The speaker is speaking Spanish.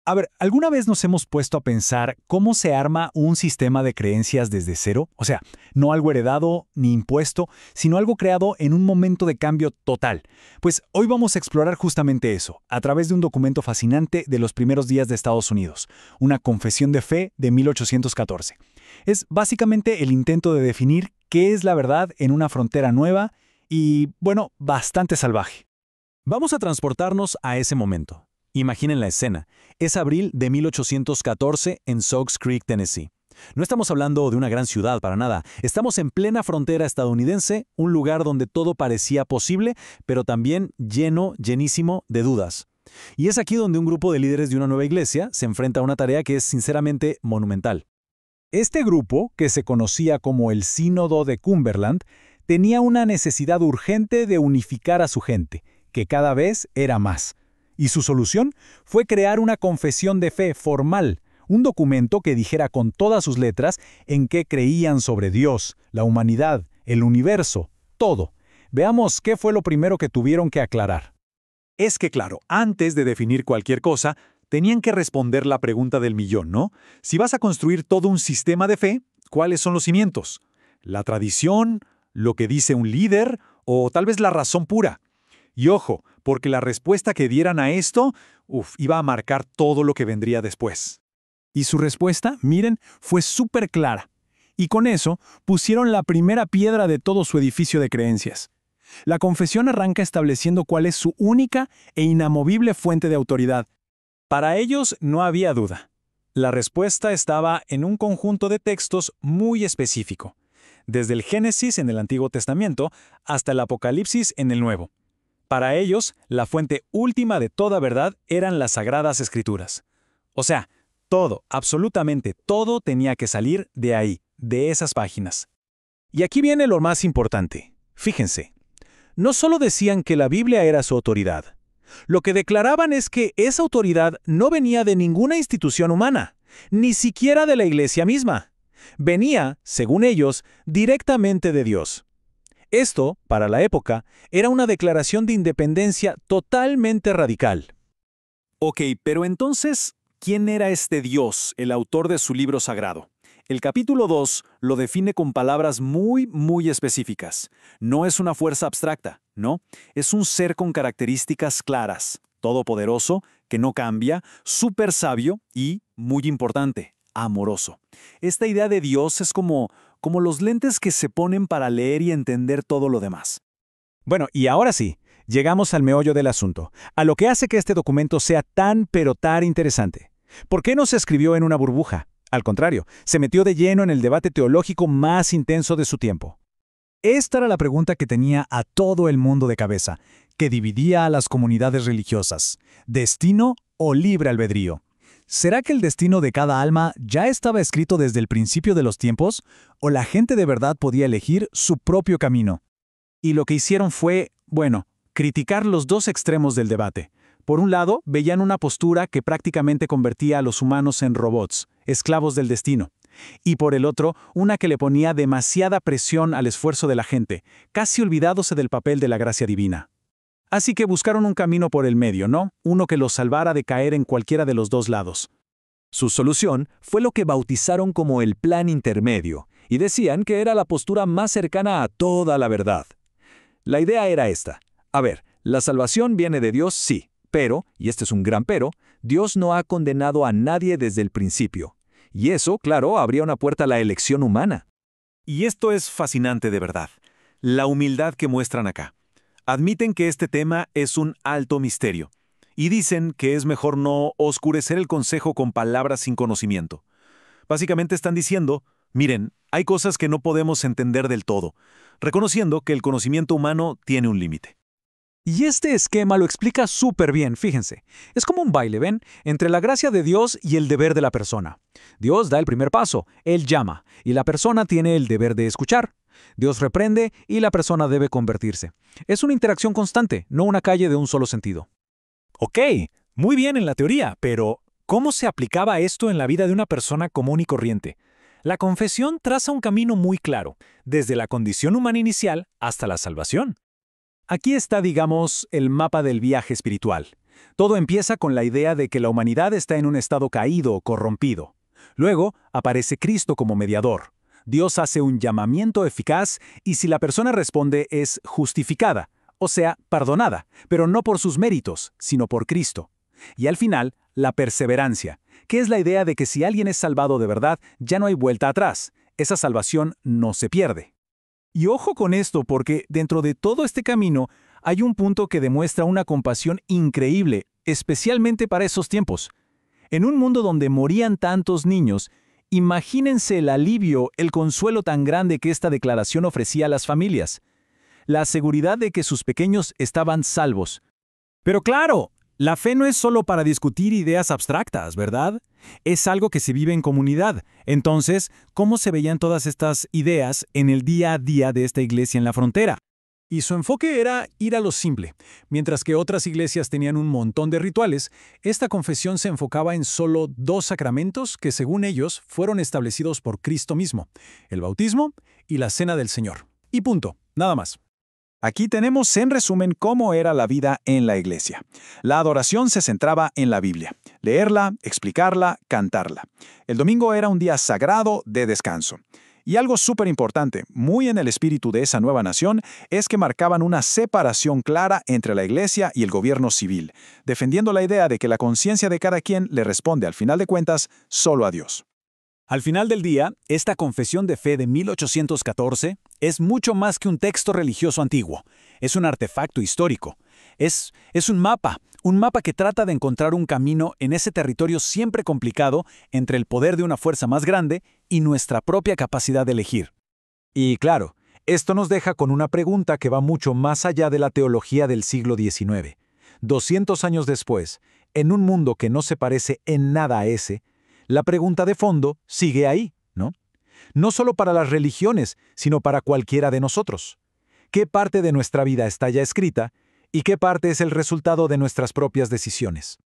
A ver, ¿alguna vez nos hemos puesto a pensar cómo se arma un sistema de creencias desde cero? O sea, no algo heredado ni impuesto, sino algo creado en un momento de cambio total. Pues hoy vamos a explorar justamente eso, a través de un documento fascinante de los primeros días de Estados Unidos, una confesión de fe de 1814. Es básicamente el intento de definir qué es la verdad en una frontera nueva y, bueno, bastante salvaje. Vamos a transportarnos a ese momento. Imaginen la escena. Es abril de 1814 en Soaks Creek, Tennessee. No estamos hablando de una gran ciudad para nada. Estamos en plena frontera estadounidense, un lugar donde todo parecía posible, pero también llenísimo de dudas. Y es aquí donde un grupo de líderes de una nueva iglesia se enfrenta a una tarea que es sinceramente monumental. Este grupo, que se conocía como el Sínodo de Cumberland, tenía una necesidad urgente de unificar a su gente, que cada vez era más. Y su solución fue crear una confesión de fe formal, un documento que dijera con todas sus letras en qué creían sobre Dios, la humanidad, el universo, todo. Veamos qué fue lo primero que tuvieron que aclarar. Es que, claro, antes de definir cualquier cosa, tenían que responder la pregunta del millón, ¿no? Si vas a construir todo un sistema de fe, ¿cuáles son los cimientos? ¿La tradición? ¿Lo que dice un líder? ¿O tal vez la razón pura? Y ojo, porque la respuesta que dieran a esto, iba a marcar todo lo que vendría después. Y su respuesta, miren, fue súper clara. Y con eso pusieron la primera piedra de todo su edificio de creencias. La confesión arranca estableciendo cuál es su única e inamovible fuente de autoridad. Para ellos no había duda. La respuesta estaba en un conjunto de textos muy específico, desde el Génesis en el Antiguo Testamento hasta el Apocalipsis en el Nuevo. Para ellos, la fuente última de toda verdad eran las Sagradas Escrituras. O sea, todo, absolutamente todo tenía que salir de ahí, de esas páginas. Y aquí viene lo más importante. Fíjense, no solo decían que la Biblia era su autoridad. Lo que declaraban es que esa autoridad no venía de ninguna institución humana, ni siquiera de la Iglesia misma. Venía, según ellos, directamente de Dios. Esto, para la época, era una declaración de independencia totalmente radical. Ok, pero entonces, ¿quién era este Dios, el autor de su libro sagrado? El capítulo 2 lo define con palabras muy específicas. No es una fuerza abstracta, ¿no? Es un ser con características claras, todopoderoso, que no cambia, súper sabio y, muy importante, amoroso. Esta idea de Dios es como los lentes que se ponen para leer y entender todo lo demás. Bueno, y ahora sí, llegamos al meollo del asunto, a lo que hace que este documento sea tan interesante. ¿Por qué no se escribió en una burbuja? Al contrario, se metió de lleno en el debate teológico más intenso de su tiempo. Esta era la pregunta que tenía a todo el mundo de cabeza, que dividía a las comunidades religiosas: ¿destino o libre albedrío? ¿Será que el destino de cada alma ya estaba escrito desde el principio de los tiempos, o la gente de verdad podía elegir su propio camino? Y lo que hicieron fue, criticar los dos extremos del debate. Por un lado, veían una postura que prácticamente convertía a los humanos en robots, esclavos del destino. Y por el otro, una que le ponía demasiada presión al esfuerzo de la gente, casi olvidándose del papel de la gracia divina. Así que buscaron un camino por el medio, ¿no? Uno que los salvara de caer en cualquiera de los dos lados. Su solución fue lo que bautizaron como el plan intermedio, y decían que era la postura más cercana a toda la verdad. La idea era esta. A ver, la salvación viene de Dios, sí, pero, y este es un gran pero, Dios no ha condenado a nadie desde el principio. Y eso, claro, abría una puerta a la elección humana. Y esto es fascinante de verdad. La humildad que muestran acá. Admiten que este tema es un alto misterio. Y dicen que es mejor no oscurecer el consejo con palabras sin conocimiento. Básicamente están diciendo, miren, hay cosas que no podemos entender del todo, reconociendo que el conocimiento humano tiene un límite. Y este esquema lo explica súper bien, fíjense. Es como un baile, ¿ven? Entre la gracia de Dios y el deber de la persona. Dios da el primer paso, Él llama, y la persona tiene el deber de escuchar. Dios reprende y la persona debe convertirse. Es una interacción constante, no una calle de un solo sentido. Ok, muy bien en la teoría, pero ¿cómo se aplicaba esto en la vida de una persona común y corriente? La confesión traza un camino muy claro, desde la condición humana inicial hasta la salvación. Aquí está, digamos, el mapa del viaje espiritual. Todo empieza con la idea de que la humanidad está en un estado caído o corrompido. Luego aparece Cristo como mediador. Dios hace un llamamiento eficaz y si la persona responde es justificada, o sea, perdonada, pero no por sus méritos, sino por Cristo. Y al final, la perseverancia, que es la idea de que si alguien es salvado de verdad, ya no hay vuelta atrás. Esa salvación no se pierde. Y ojo con esto porque dentro de todo este camino hay un punto que demuestra una compasión increíble, especialmente para esos tiempos. En un mundo donde morían tantos niños, imagínense el alivio, el consuelo tan grande que esta declaración ofrecía a las familias. La seguridad de que sus pequeños estaban salvos. Pero claro, la fe no es solo para discutir ideas abstractas, ¿verdad? Es algo que se vive en comunidad. Entonces, ¿cómo se veían todas estas ideas en el día a día de esta iglesia en la frontera? Y su enfoque era ir a lo simple. Mientras que otras iglesias tenían un montón de rituales, esta confesión se enfocaba en solo 2 sacramentos que, según ellos, fueron establecidos por Cristo mismo: el bautismo y la cena del Señor. Y punto, nada más. Aquí tenemos en resumen cómo era la vida en la iglesia. La adoración se centraba en la Biblia, leerla, explicarla, cantarla. El domingo era un día sagrado de descanso. Y algo súper importante, muy en el espíritu de esa nueva nación, es que marcaban una separación clara entre la iglesia y el gobierno civil, defendiendo la idea de que la conciencia de cada quien le responde al final de cuentas solo a Dios. Al final del día, esta confesión de fe de 1814 es mucho más que un texto religioso antiguo. Es un artefacto histórico. Es un mapa que trata de encontrar un camino en ese territorio siempre complicado entre el poder de una fuerza más grande y nuestra propia capacidad de elegir. Y claro, esto nos deja con una pregunta que va mucho más allá de la teología del siglo XIX. 200 años después, en un mundo que no se parece en nada a ese, la pregunta de fondo sigue ahí, ¿no? No solo para las religiones, sino para cualquiera de nosotros. ¿Qué parte de nuestra vida está ya escrita y qué parte es el resultado de nuestras propias decisiones?